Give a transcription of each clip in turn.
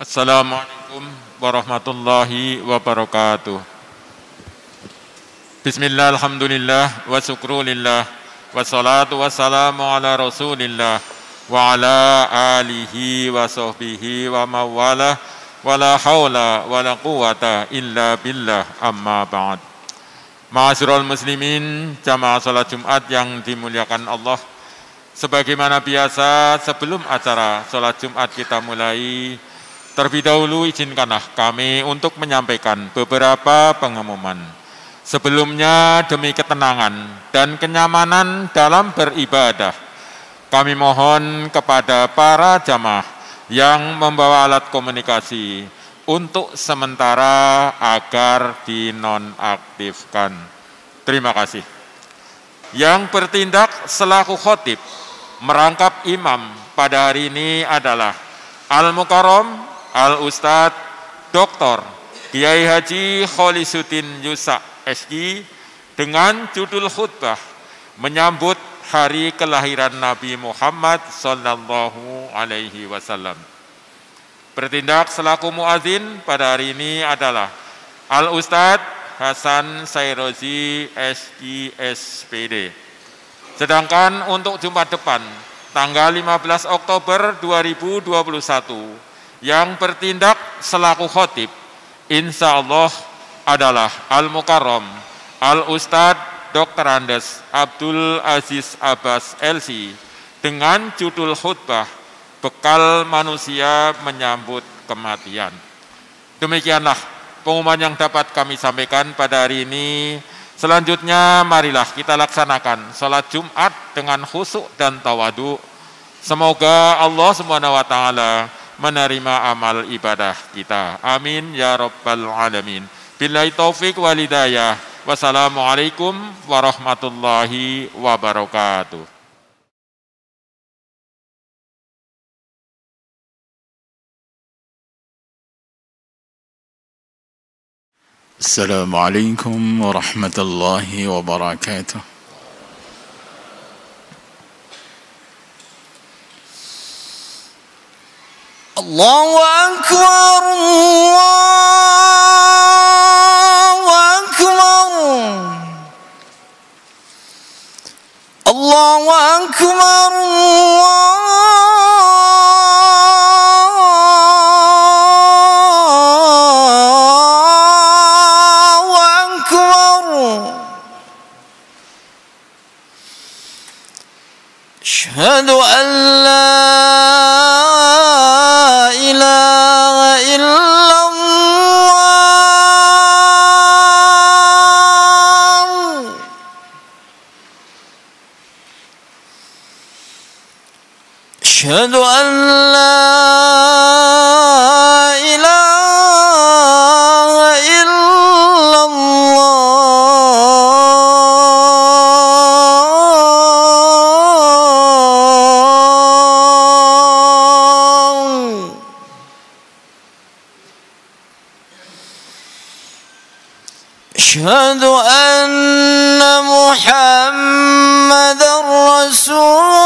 Assalamualaikum warahmatullahi wabarakatuh. Bismillah, alhamdulillah, wa syukrulillah, wassalatu wassalamu ala rasulillah, wa ala alihi wa sahbihi wa mawalah, wa la hawla wa la quwata illa billah, amma ba'd. Ma'asyiral muslimin, jamaah salat Jumat yang dimuliakan Allah. Sebagaimana biasa, sebelum acara salat Jumat kita mulai, terlebih dahulu izinkanlah kami untuk menyampaikan beberapa pengumuman. Sebelumnya, demi ketenangan dan kenyamanan dalam beribadah, kami mohon kepada para jamaah yang membawa alat komunikasi untuk sementara agar dinonaktifkan. Terima kasih. Yang bertindak selaku khotib merangkap imam pada hari ini adalah Al-Mukarram Al-Ustadz Dr. Kiai Haji Kholisuddin Yusak SG dengan judul khutbah menyambut hari kelahiran Nabi Muhammad sallallahu alaihi wasallam. Bertindak selaku muadzin pada hari ini adalah Al-Ustadz Hasan Sairozi SG SPD. Sedangkan untuk Jumat depan tanggal 15 Oktober 2021 yang bertindak selaku khotib, insya Allah adalah Al-Mukarram Al-Ustadz Dr. Andes Abdul Aziz Abbas LC dengan judul khutbah Bekal Manusia Menyambut Kematian. Demikianlah pengumuman yang dapat kami sampaikan pada hari ini. Selanjutnya marilah kita laksanakan salat Jumat dengan khusyuk dan tawadu. Semoga Allah SWT menerima amal ibadah kita. Amin ya rabbal alamin. Billahi taufik wal hidayah. Wassalamualaikum warahmatullahi wabarakatuh. Assalamualaikum warahmatullahi wabarakatuh. Allahu Akbar, Allahu Akbar, Allahu Akbar, Allahu Akbar. Asyhadu an la أشهد أن لا إله إلا الله أشهد أن محمدا رسول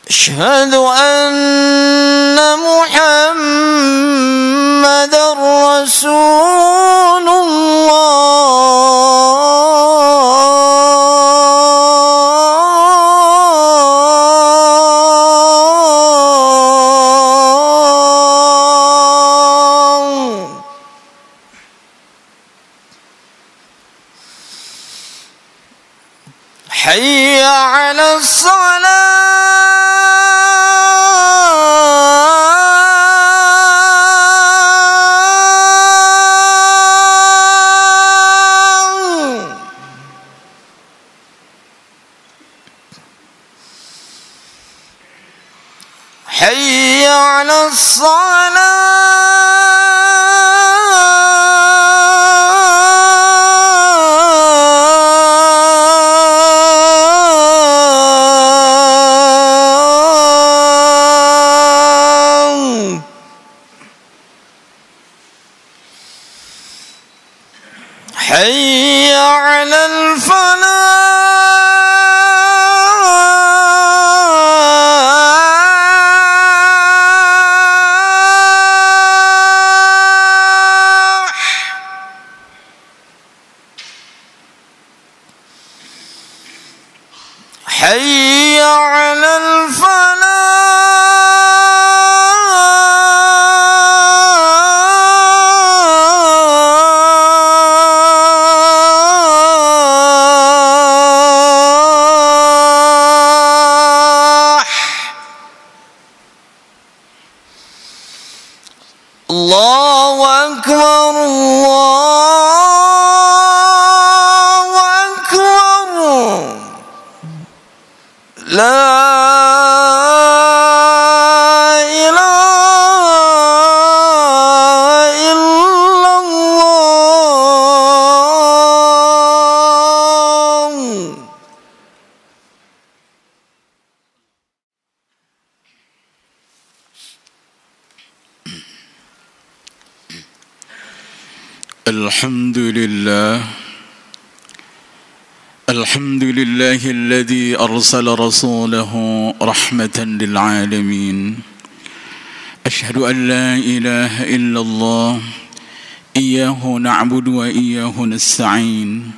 أشهد أن محمدا رسول الله حي على الصلاة حي على الصلاة حي على الفلاح الله أكبر الله أكبر لا إله إلا الله. الحمد لله الذي أرسل رسوله رحمة للعالمين. أشهد أن لا إله إلا الله إياه نعبد وإياه نستعين،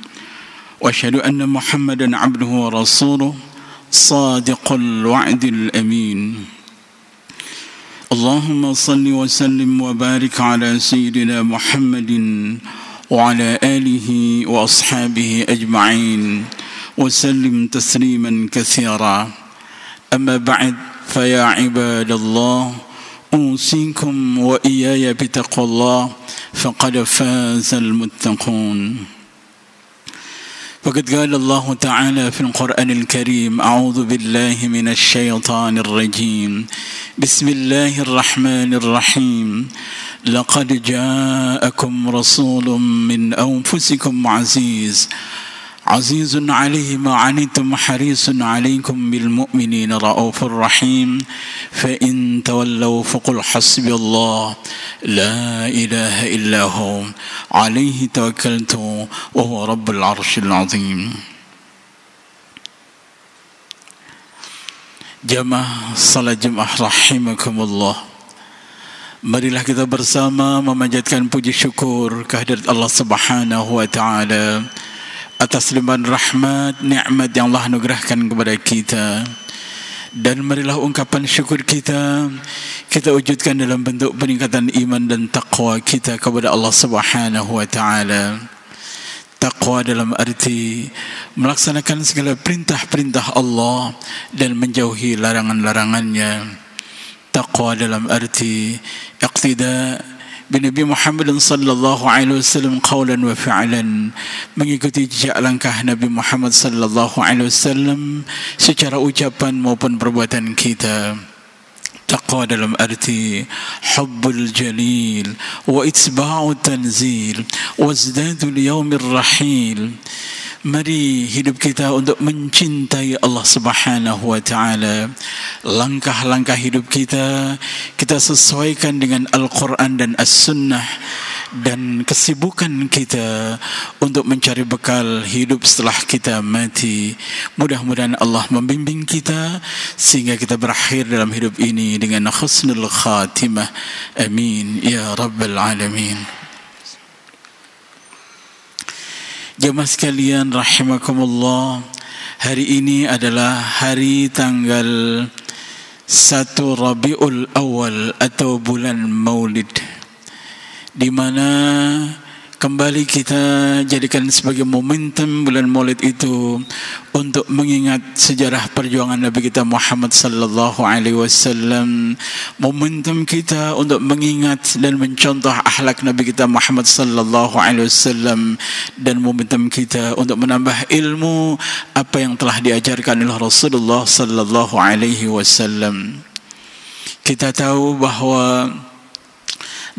وأشهد أن محمدا عبده ورسوله صادق الوعد الأمين. اللهم صل وسلم وبارك على سيدنا محمد وعلى آله وأصحابه أجمعين وسلم تسليما كثيرا. أما بعد، فيا عباد الله، أوصيكم وإياي بتقوى الله، فقد فاز المتقون. فقد قال الله تعالى في القرآن الكريم: أعوذ بالله من الشيطان الرجيم، بسم الله الرحمن الرحيم. لقد جاءكم رسول من أنفسكم عزيز عليه ما عنتم حريص عليكم بالمؤمنين رؤوف رحيم. فإن تولوا فقل حسبي الله لا إله إلا هو عليه توكلت وهو رب العرش العظيم. Jamaah salat Jumat rahimakumullah, marilah kita bersama memanjatkan puji syukur kehadirat Allah Subhanahu wa taala atas limpahan rahmat nikmat yang Allah anugerahkan kepada kita. Dan marilah ungkapan syukur kita wujudkan dalam bentuk peningkatan iman dan taqwa kita kepada Allah Subhanahu wa taala. Taqwa dalam arti melaksanakan segala perintah-perintah Allah dan menjauhi larangan-larangannya. Taqwa dalam arti iqtida bin Nabi Muhammad sallallahu alaihi wasallam qawlan wa fi'lan, mengikuti jejak langkah Nabi Muhammad sallallahu alaihi wasallam secara ucapan maupun perbuatan kita. Taqwa dalam arti hubbul jalil wa itba'u tanzil wa izdadul yaumir rahil. Mari hidup kita untuk mencintai Allah Subhanahu wa taala. Langkah-langkah hidup kita sesuaikan dengan Al-Quran dan As-Sunnah, dan kesibukan kita untuk mencari bekal hidup setelah kita mati. Mudah-mudahan Allah membimbing kita sehingga kita berakhir dalam hidup ini dengan husnul khatimah. Amin ya rabbal alamin. Jemaah sekalian rahimakumullah, hari ini adalah hari tanggal 1 Rabiul Awal atau bulan Maulid, di mana kembali kita jadikan sebagai momentum bulan Maulid itu untuk mengingat sejarah perjuangan Nabi kita Muhammad sallallahu alaihi wasallam. Momentum kita untuk mengingat dan mencontoh akhlak Nabi kita Muhammad sallallahu alaihi wasallam, dan momentum kita untuk menambah ilmu apa yang telah diajarkan oleh Rasulullah sallallahu alaihi wasallam. Kita tahu bahwa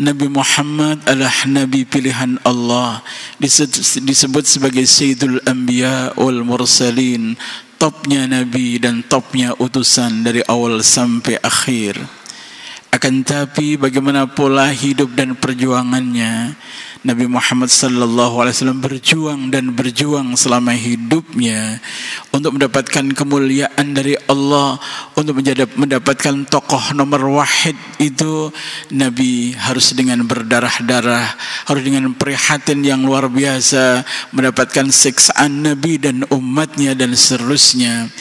Nabi Muhammad adalah Nabi pilihan Allah, disebut sebagai Sayyidul Anbiya wal Mursalin, topnya Nabi dan topnya utusan dari awal sampai akhir. Akan tapi bagaimana pola hidup dan perjuangannya, Nabi Muhammad sallallahu alaihi wasallam berjuang selama hidupnya untuk mendapatkan kemuliaan dari Allah, untuk mendapatkan tokoh nomor wahid itu. Nabi harus dengan berdarah-darah, harus dengan prihatin yang luar biasa mendapatkan siksaan Nabi dan umatnya dan seterusnya.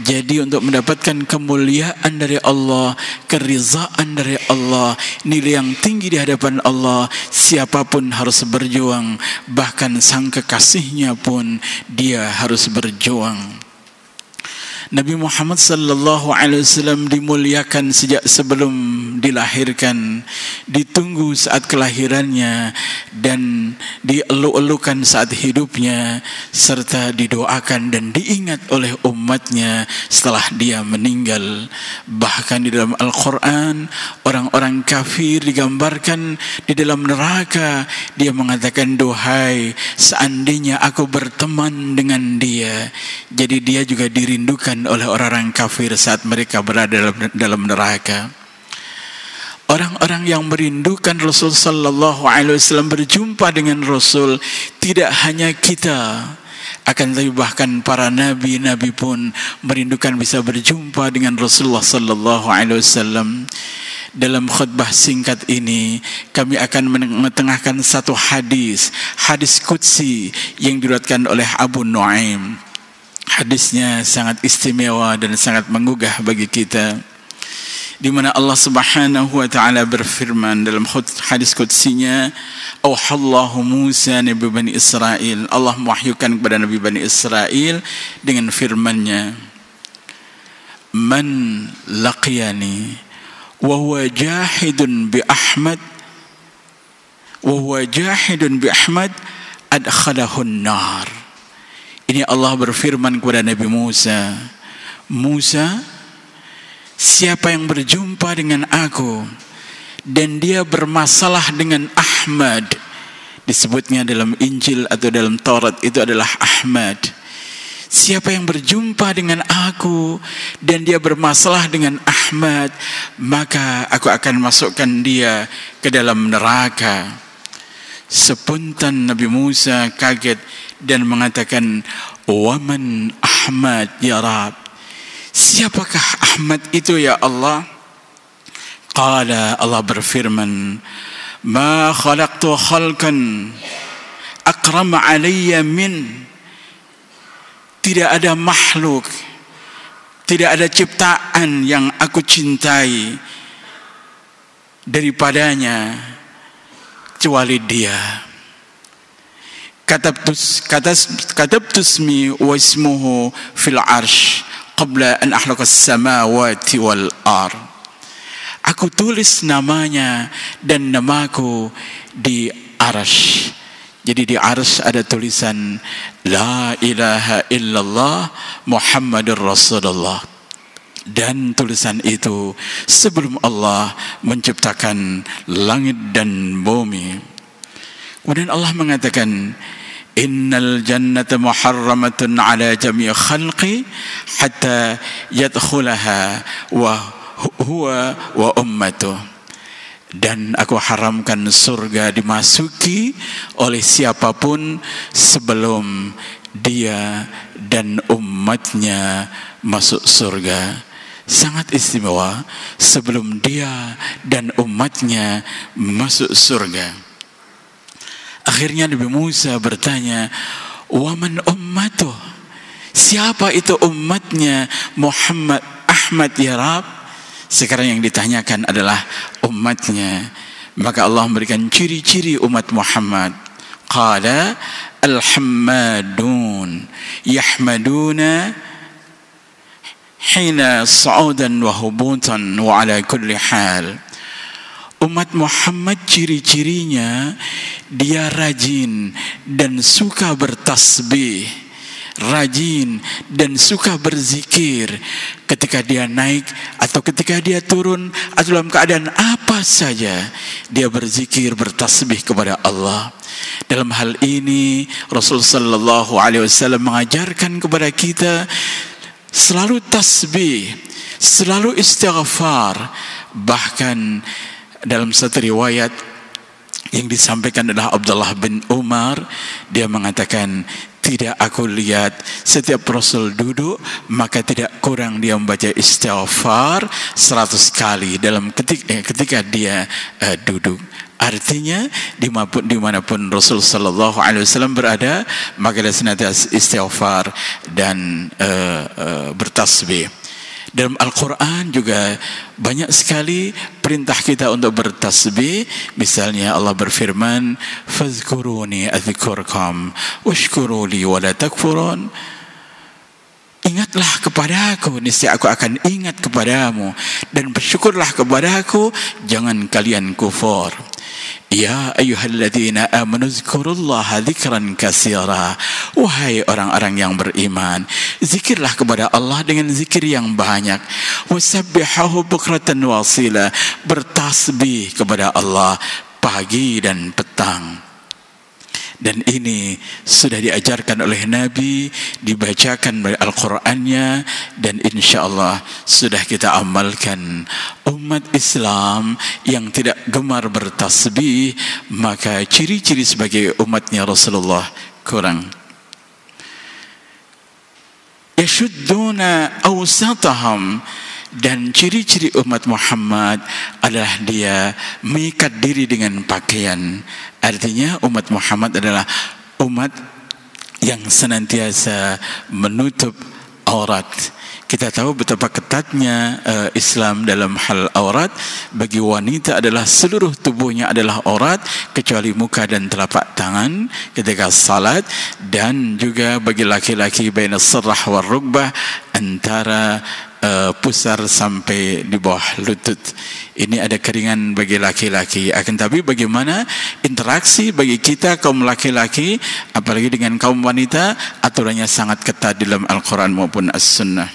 Jadi untuk mendapatkan kemuliaan dari Allah, kerizaan dari Allah, nilai yang tinggi di hadapan Allah, siapapun harus berjuang, bahkan sang kekasihnya pun dia harus berjuang. Nabi Muhammad sallallahu alaihi wasallam dimuliakan sejak sebelum dilahirkan, ditunggu saat kelahirannya, dan dielu-elukan saat hidupnya, serta didoakan dan diingat oleh umatnya setelah dia meninggal. Bahkan di dalam Al-Quran, orang-orang kafir digambarkan di dalam neraka. Dia mengatakan, "Duhai, seandainya aku berteman dengan dia." Jadi dia juga dirindukan oleh orang-orang kafir saat mereka berada dalam neraka. Orang-orang yang merindukan Rasul sallallahu alaihi wasallam berjumpa dengan Rasul, tidak hanya kita, akan tetapi bahkan para nabi-nabi pun merindukan bisa berjumpa dengan Rasulullah sallallahu alaihi wasallam. Dalam khutbah singkat ini kami akan mengetengahkan satu hadis qudsi yang diriwayatkan oleh Abu Nuaim. Hadisnya sangat istimewa dan sangat menggugah bagi kita, di mana Allah Subhanahu wa taala berfirman dalam hadis qudsinya, "Auhallahu Musa nabi Bani Israil." Allah mewahyukan kepada Nabi Bani Israil dengan firman-Nya, "Man laqiyani wa huwa jahidun bi Ahmad adkhalahu an-nar." Ini Allah berfirman kepada Nabi Musa, "Musa, siapa yang berjumpa dengan aku dan dia bermasalah dengan Ahmad," disebutnya dalam Injil atau dalam Taurat itu adalah Ahmad. Siapa yang berjumpa dengan aku dan dia bermasalah dengan Ahmad, maka aku akan masukkan dia ke dalam neraka. Spontan Nabi Musa kaget dan mengatakan, "Waman Ahmad ya Rab?" Siapakah Ahmad itu ya Allah? Qala, Allah berfirman, "Ma khalaqtu khalqan akrama alayya min." Tidak ada makhluk, tidak ada ciptaan yang aku cintai daripadanya kecuali dia. Katabtusmi wa ismuhu fil arsh qabla an akhluqas samawati wal ard. Aku tulis namanya dan namaku di arsh. Jadi di arsh ada tulisan La ilaha illallah Muhammadur Rasulullah. Dan tulisan itu sebelum Allah menciptakan langit dan bumi. Kemudian Allah mengatakan, "Innal jannata muharramatun ala jami' khalqi hatta yadkhulaha wa huwa wa ummatuh." Dan aku haramkan surga dimasuki oleh siapapun sebelum dia dan umatnya masuk surga. Sangat istimewa, sebelum dia dan umatnya masuk surga. Akhirnya Nabi Musa bertanya, "Waman ummatuh?" Siapa itu umatnya Muhammad Ahmad ya Rab? Sekarang yang ditanyakan adalah umatnya. Maka Allah memberikan ciri-ciri umat Muhammad. Qala al-hammadun yahmaduna hina sa'udan wa hubutan wa ala kulli hal. Umat Muhammad ciri-cirinya dia rajin dan suka bertasbih, rajin dan suka berzikir ketika dia naik atau ketika dia turun atau dalam keadaan apa saja dia berzikir, bertasbih kepada Allah. Dalam hal ini Rasul sallallahu alaihi wasallam mengajarkan kepada kita selalu tasbih, selalu istighfar. Bahkan dalam satu riwayat Yang disampaikan adalah Abdullah bin Umar. Dia mengatakan, tidak aku lihat setiap Rasul duduk maka tidak kurang dia membaca istighfar 100 kali dalam ketika dia duduk. Artinya dimanapun Rasul sallallahu alaihi wasallam berada, maka dia senantiasa istighfar dan bertasbih. Dalam Al-Quran juga banyak sekali perintah kita untuk bertasbih. Misalnya Allah berfirman, "Fadhkuruni adzkurkum washkuruli wa la takfurun." Ingatlah kepadaku, niscaya aku akan ingat kepadamu, dan bersyukurlah kepadaku, jangan kalian kufur. Ya ayyuhalladzina amanu dzkurullaha dzikran katsira. Wahai orang-orang yang beriman, zikirlah kepada Allah dengan zikir yang banyak. Wasabbihahu bukratan wasila. Bertasbih kepada Allah pagi dan petang. Dan ini sudah diajarkan oleh Nabi, dibacakan oleh Al-Qur'annya, dan insya Allah sudah kita amalkan. Umat Islam yang tidak gemar bertasbih, maka ciri-ciri sebagai umatnya Rasulullah kurang. Yashudduna awsatahum. Dan ciri-ciri umat Muhammad adalah dia mengikat diri dengan pakaian. Artinya umat Muhammad adalah umat yang senantiasa menutup aurat. Kita tahu betapa ketatnya Islam dalam hal aurat. Bagi wanita adalah seluruh tubuhnya adalah aurat kecuali muka dan telapak tangan ketika salat, dan juga bagi laki-laki baina sirrah wal rukbah, antara pusar sampai di bawah lutut. Ini ada keringan bagi laki-laki. Akan tapi bagaimana interaksi bagi kita kaum laki-laki, apalagi dengan kaum wanita, aturannya sangat ketat dalam Al-Quran maupun As-Sunnah.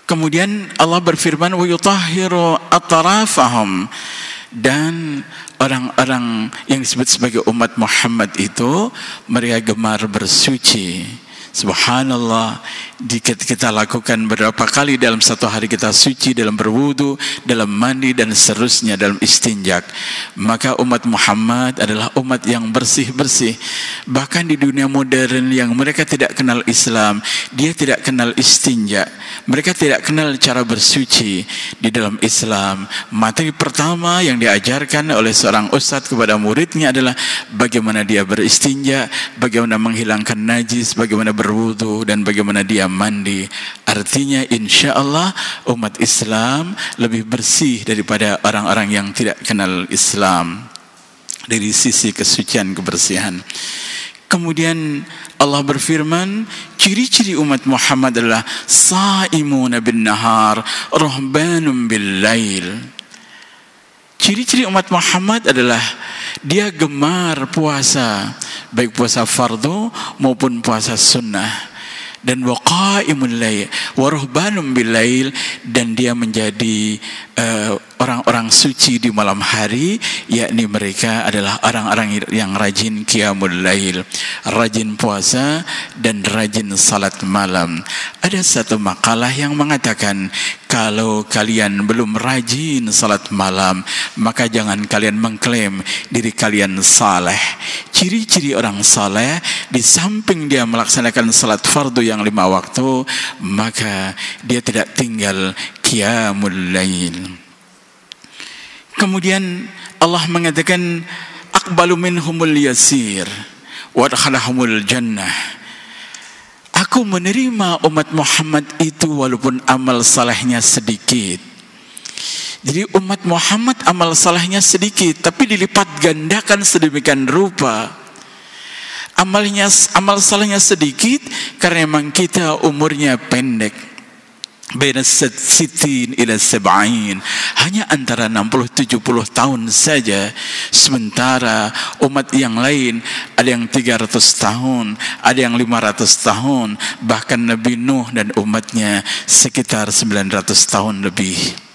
Kemudian Allah berfirman, wa yutahhiru atrafahum. Dan orang-orang yang disebut sebagai umat Muhammad itu, mereka gemar bersuci. Subhanallah, kita lakukan berapa kali dalam satu hari kita suci, dalam berwudu, dalam mandi, dan seterusnya, dalam istinjak. Maka umat Muhammad adalah umat yang bersih-bersih. Bahkan di dunia modern yang mereka tidak kenal Islam, dia tidak kenal istinja, mereka tidak kenal cara bersuci. Di dalam Islam, materi pertama yang diajarkan oleh seorang ustadz kepada muridnya adalah bagaimana dia beristinja, bagaimana menghilangkan najis, bagaimana berwudu, dan bagaimana dia mandi. Artinya insya Allah umat Islam lebih bersih daripada orang-orang yang tidak kenal Islam dari sisi kesucian, kebersihan. Kemudian Allah berfirman, ciri-ciri umat Muhammad adalah saimuna bin nahar rahbanun bil lail. Ciri-ciri umat Muhammad adalah dia gemar puasa, baik puasa fardu maupun puasa sunnah. Dan waqaimul lail wa ruhbanun bil lail, dan dia menjadi orang-orang suci di malam hari, yakni mereka adalah orang-orang yang rajin qiyamul lail, rajin puasa dan rajin salat malam. Ada satu makalah yang mengatakan, kalau kalian belum rajin salat malam, maka jangan kalian mengklaim diri kalian saleh. Ciri-ciri orang saleh, di samping dia melaksanakan salat fardu yang 5 waktu, maka dia tidak tinggal qiyamul lail. Kemudian Allah mengatakan, aqbalu minhumul yasir wa adkhalahumul jannah. Aku menerima umat Muhammad itu walaupun amal salehnya sedikit. Jadi umat Muhammad amal salehnya sedikit, tapi dilipat gandakan sedemikian rupa. Amal salehnya sedikit karena memang kita umurnya pendek. Baina sitin ila sab'in, hanya antara 60-70 tahun saja. Sementara umat yang lain ada yang 300 tahun, ada yang 500 tahun, bahkan Nabi Nuh dan umatnya sekitar 900 tahun lebih.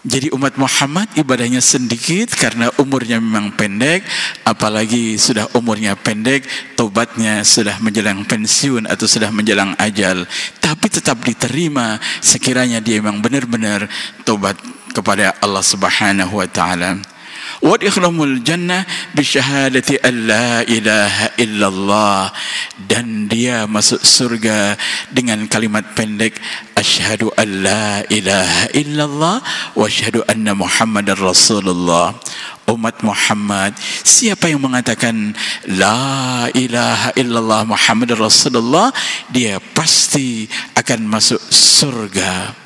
Jadi umat Muhammad ibadahnya sedikit karena umurnya memang pendek, apalagi sudah umurnya pendek, tobatnya sudah menjelang pensiun atau sudah menjelang ajal, tapi tetap diterima sekiranya dia memang benar-benar tobat kepada Allah Subhanahu wa taala. Wa adkhilhumul jannah bi syahadati alla ilaha illallah, dan dia masuk surga dengan kalimat pendek asyhadu alla ilaha illallah wa asyhadu anna muhammadar rasulullah. Umat Muhammad, siapa yang mengatakan la ilaha illallah muhammadar rasulullah, dia pasti akan masuk surga.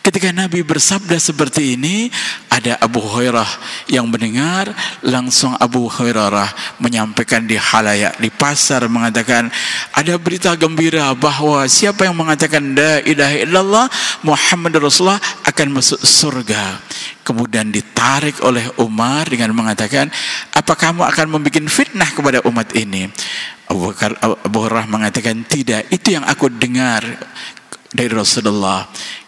Ketika Nabi bersabda seperti ini, ada Abu Hurairah yang mendengar. Langsung Abu Hurairah menyampaikan di halayak di pasar, mengatakan ada berita gembira bahwa siapa yang mengatakan la ilaha illallah Muhammad Rasulullah akan masuk surga. Kemudian ditarik oleh Umar dengan mengatakan, apa kamu akan membuat fitnah kepada umat ini? Abu Hurairah mengatakan, tidak, itu yang aku dengar dari Rasulullah.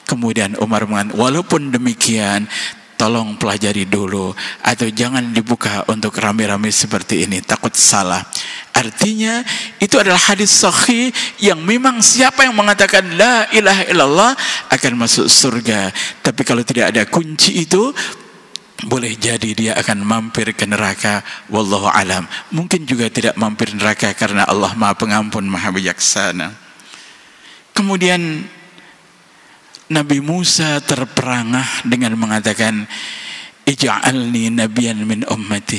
Kemudian Umar mengatakan, walaupun demikian, tolong pelajari dulu, atau jangan dibuka untuk rame-rame seperti ini, takut salah. Artinya itu adalah hadis sahih yang memang siapa yang mengatakan la ilaha illallah akan masuk surga. Tapi kalau tidak ada kunci itu, boleh jadi dia akan mampir ke neraka. Wallahu alam. Mungkin juga tidak mampir neraka karena Allah Maha Pengampun, Maha Bijaksana. Kemudian Nabi Musa terperangah dengan mengatakan, ij'alni nabiyyan min ummati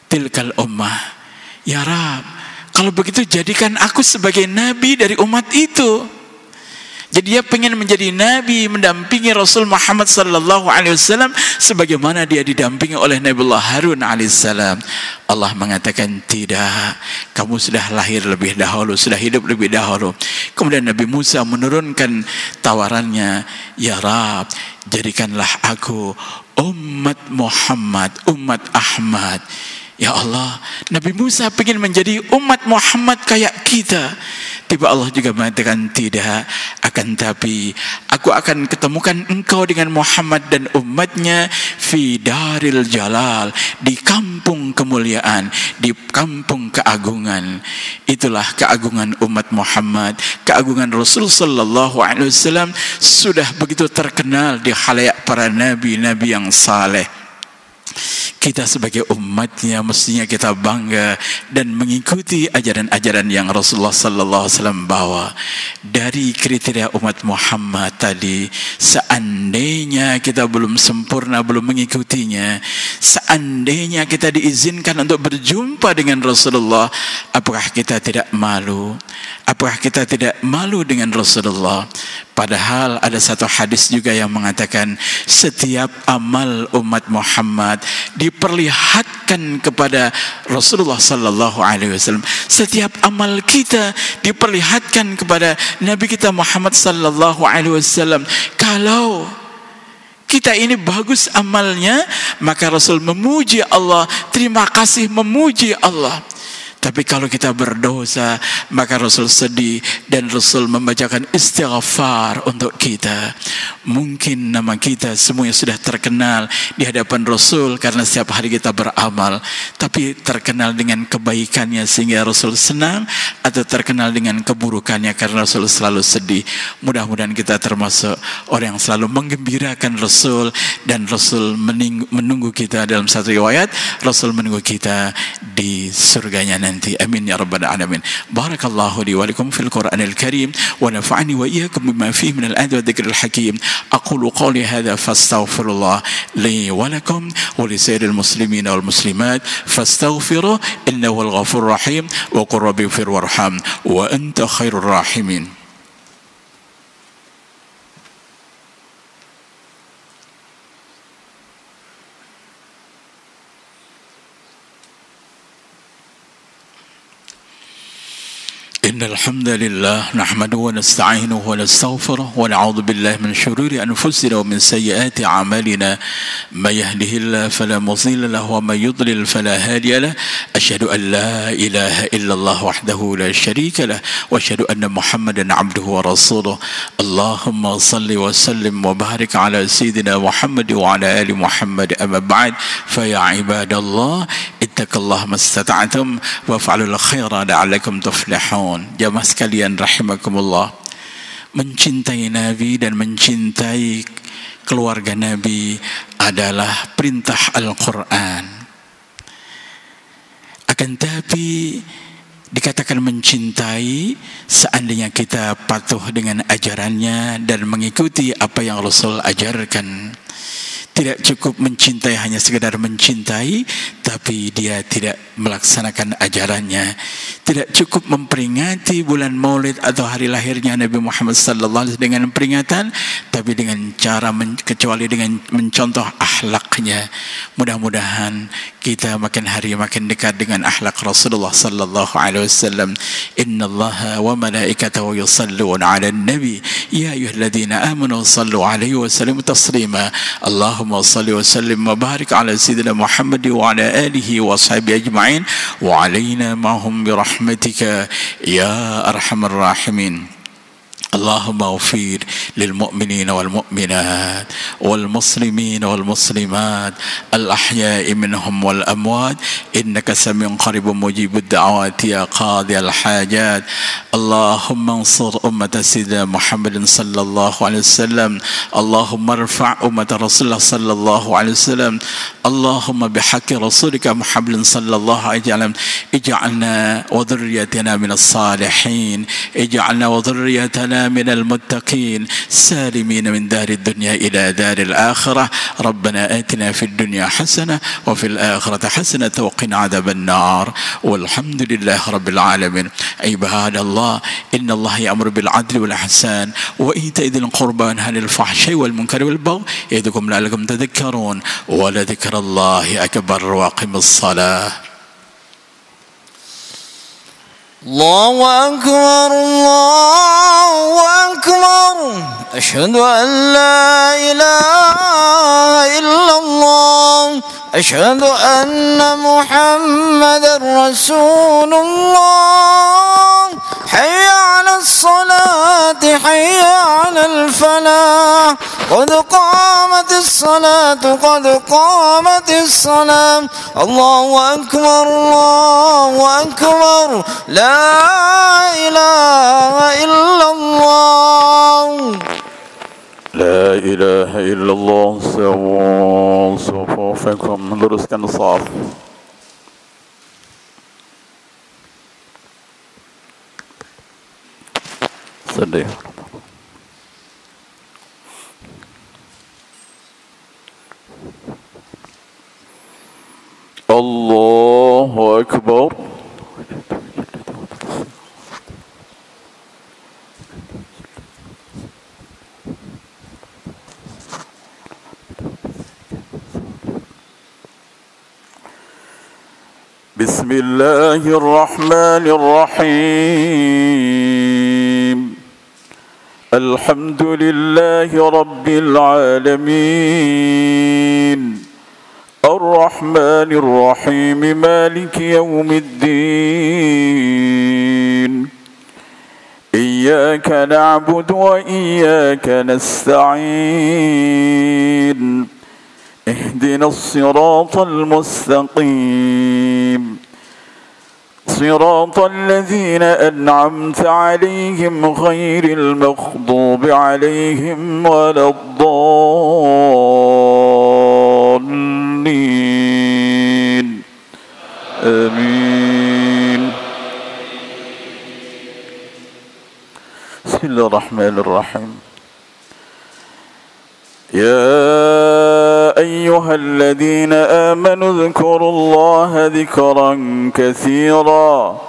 tilkal ummah. Ya Rab, kalau begitu jadikan aku sebagai nabi dari umat itu. Jadi dia pengen menjadi nabi, mendampingi Rasul Muhammad sallallahu alaihi wasallam sebagaimana dia didampingi oleh Nabiullah Harun alaihissalam. Allah mengatakan, tidak, kamu sudah lahir lebih dahulu, sudah hidup lebih dahulu. Kemudian Nabi Musa menurunkan tawarannya, ya Rab, jadikanlah aku umat Muhammad, umat Ahmad. Ya Allah, Nabi Musa ingin menjadi umat Muhammad kayak kita. Tiba Allah juga mengatakan, tidak, akan tapi aku akan ketemukan engkau dengan Muhammad dan umatnya fi daril jalal, di kampung kemuliaan, di kampung keagungan. Itulah keagungan umat Muhammad. Keagungan Rasul sallallahu alaihi wasallam sudah begitu terkenal di khalayak para nabi-nabi yang saleh. Kita sebagai umatnya mestinya kita bangga dan mengikuti ajaran-ajaran yang Rasulullah sallallahu alaihi wasallam bawa. Dari kriteria umat Muhammad tadi, seandainya kita belum sempurna, belum mengikutinya, seandainya kita diizinkan untuk berjumpa dengan Rasulullah, apakah kita tidak malu? Apakah kita tidak malu dengan Rasulullah? Padahal ada satu hadis juga yang mengatakan, setiap amal umat Muhammad diperlihatkan kepada Rasulullah sallallahu alaihi wasallam. Setiap amal kita diperlihatkan kepada Nabi kita Muhammad sallallahu alaihi wasallam. Kalau kita ini bagus amalnya, maka Rasul memuji Allah, terima kasih, memuji Allah. Tapi kalau kita berdosa, maka Rasul sedih dan Rasul membacakan istighfar untuk kita. Mungkin nama kita semuanya sudah terkenal di hadapan Rasul karena setiap hari kita beramal, tapi terkenal dengan kebaikannya sehingga Rasul senang, atau terkenal dengan keburukannya karena Rasul selalu sedih. Mudah-mudahan kita termasuk orang yang selalu menggembirakan Rasul, dan Rasul menunggu kita. Dalam satu riwayat, Rasul menunggu kita di surganya nanti. Amin ya rabbal alamin. Barakallahu li wa lakum fil Qur'anil Karim wa nafa'ani wa iyyakum bima fihi min al-ayati wa dhikril hakim. Aqulu qawli hadha fastaghfirullah li wa lakum wa li sairil muslimin wal muslimat fastaghfiruhu innahu al-ghafurur rahim wa qur rabbi ighfir warham wa anta khairur rahimin. إن الحمد لله نحمده ونستعينه ونستغفره ونعوذ بالله من شرور أنفسنا ومن سيئات أعمالنا من يهده الله فلا مضل له ومن يضلل فلا هادي له أشهد أن لا إله إلا الله وحده لا شريك له وأشهد أن محمدا عبده ورسوله اللهم صل وسلم وبارك على سيدنا محمد وعلى آل محمد أما بعد فيا عباد الله اتقوا الله ما استطعتم وافعلوا الخير لعلكم تفلحون. Jamaah sekalian rahimakumullah, mencintai Nabi dan mencintai keluarga Nabi adalah perintah Al-Quran. Akan tapi dikatakan mencintai seandainya kita patuh dengan ajarannya dan mengikuti apa yang Rasul ajarkan. Tidak cukup mencintai hanya sekedar mencintai, tapi dia tidak melaksanakan ajarannya. Tidak cukup memperingati bulan Maulid atau hari lahirnya Nabi Muhammad sallallahu alaihi wasallam dengan peringatan, tapi dengan cara kecuali dengan mencontoh akhlaknya. Mudah-mudahan kita makin hari makin dekat dengan akhlak Rasulullah sallallahu alaihi wasallam. Innallaha wa malaikatahu yusalluna 'alan nabi ya ayyuhalladzina amanu sallu 'alaihi wa sallimu taslima. Allahumma salli wa sallim wa barik 'ala sayyidina Muhammad wa 'ala alihi wa sahbihi ajma'in wa 'alaina ma'hum bi rahmatika ya arhamar rahimin. اللهم اغفر للمؤمنين والمؤمنات والمسلمين والمسلمات الأحياء منهم والأموات إنك سميع قريب مجيب الدعوات يا قاضي الحاجات. اللهم انصر أمة سيدنا محمد صلى الله عليه وسلم. اللهم ارفع أمة رسول الله صلى الله عليه وسلم. اللهم بحق رسولك محمد صلى الله عليه وسلم اجعلنا وذريتنا من الصالحين، اجعلنا وذريتنا من المتقين سالمين من دار الدنيا إلى دار الآخرة. ربنا آتنا في الدنيا حسنة وفي الآخرة حسنة وقنا عذاب النار والحمد لله رب العالمين. عباد الله إن الله يأمر بالعدل والإحسان وإيتاء ذي القربى وينهى عن الفحشاء والمنكر والبغي يعظكم لعلكم تذكرون ولذكر الله أكبر وأقم الصلاة. الله أكبر الله أكبر أشهد أن لا إله إلا الله أشهد أن محمدا رسول الله. حي على الصلاة حي على الفلاح قد قامت الصلاة قد قامت الصلاة. الله أكبر الله أكبر لا إله إلا الله. لا إله إلا الله. سووا صفوفكم. luruskan shaf. sedih. Allahu Akbar. بسم الله الرحمن الرحيم. الحمد لله رب العالمين الرحمن الرحيم مالك يوم الدين. إياك نعبد وإياك نستعين. اهدنا الصراط المستقيم صراط الذين أنعمت عليهم غير المغضوب عليهم ولا الضالين. آمين. بسم الله الرحمن الرحيم. يا أيها الذين آمنوا اذكروا الله ذكرا كثيرا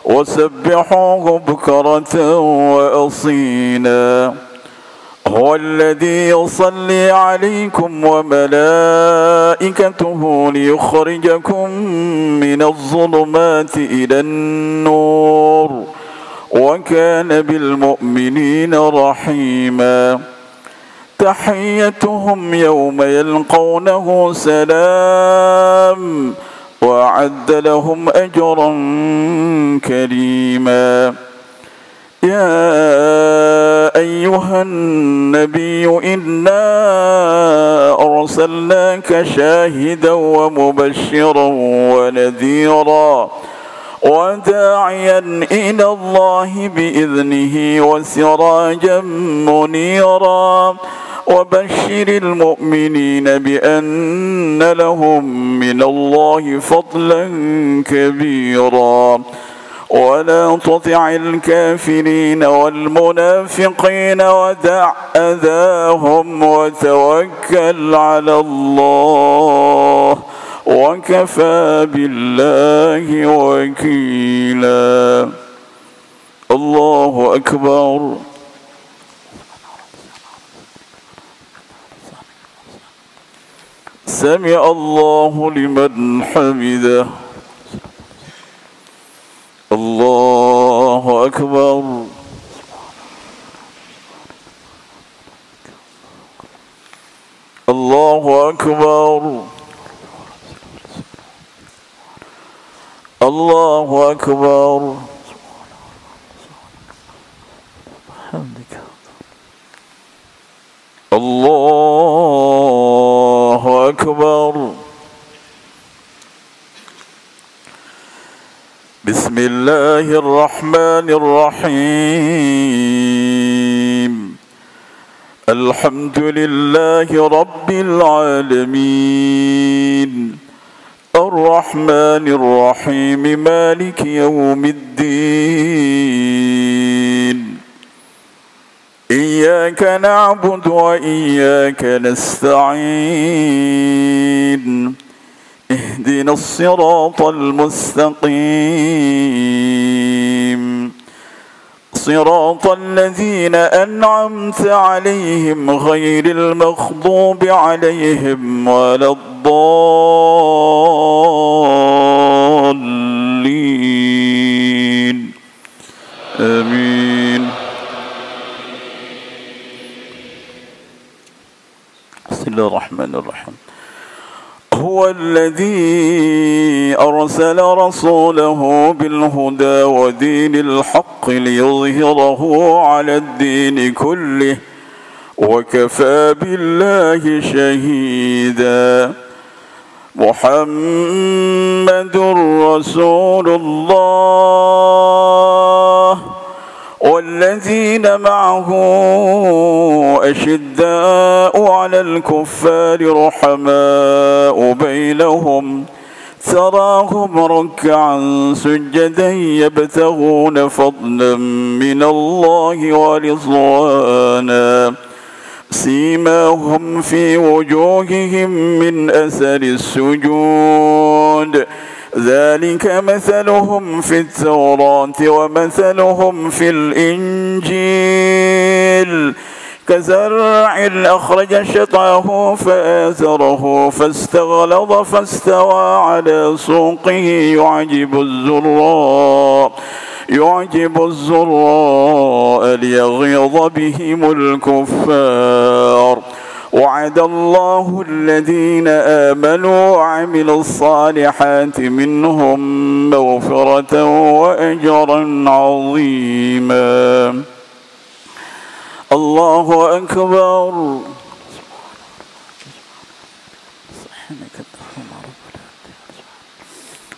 وسبحوه بكرة وأصيلا. هو الذي يصلي عليكم وملائكته ليخرجكم من الظلمات إلى النور وكان بالمؤمنين رحيما. تحيتهم يوم يلقونه سلام وأعد لهم أجرا كريما. يا أيها النبي إنا أرسلناك شاهدا ومبشرا ونذيرا وداعيا إلى الله بإذنه وسراجا منيرا وبشر المؤمنين بأن لهم من الله فضلا كبيرا ولا تطع الكافرين والمنافقين ودع أذاهم وتوكل على الله وكفى بالله وكيلا. الله أكبر. سمع الله لمن حمده. الله أكبر. الله أكبر. الله أكبر. الله أكبر. بسم الله الرحمن الرحيم. الحمد لله رب العالمين الرحمن الرحيم مالك يوم الدين إياك نعبد وإياك نستعين اهدنا الصراط المستقيم صراط الذين أنعمت عليهم غير المغضوب عليهم ولا الضالين آمين. بسم الله الرحمن الرحيم. هو الذي أرسل رسوله بالهدى ودين الحق ليظهره على الدين كله وكفى بالله شهيدا. محمد رسول الله والذين معه أشداء على الكفار رحماء بينهم تراهم ركعا سجدا يبتغون فضلا من الله ورضوانا سيماهم في وجوههم من أثر السجود ذلك مثلهم في التوراة ومثلهم في الإنجيل كزرع أخرج شطأه فآزره فاستغلظ فاستوى على سوقه يعجب الزراء ليغيظ بهم الكفار. وعد الله الذين آمنوا وعملوا الصالحات منهم مغفرة وأجرا عظيما. الله أكبر.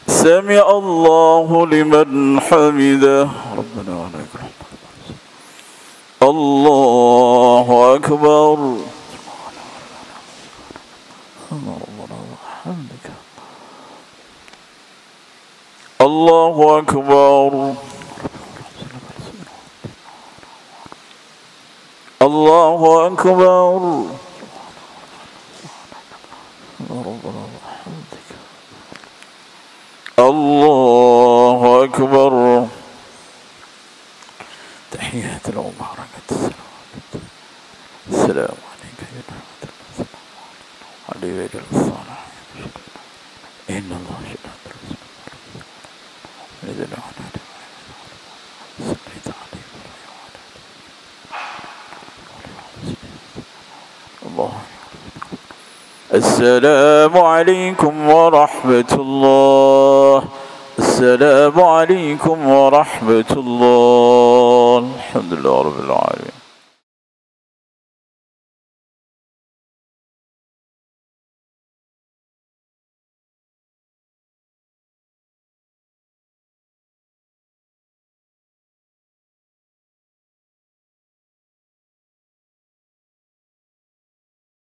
سمع الله لمن حمده. ربنا ولك الحمد. الله أكبر. الله أكبر. الله أكبر. الله أكبر. تحيات المباركة السلام عليك يا رحمة الله علي وجل الصالح إن الله شهد الله. السلام عليكم ورحمة الله. السلام عليكم ورحمة الله. الحمد لله رب العالمين.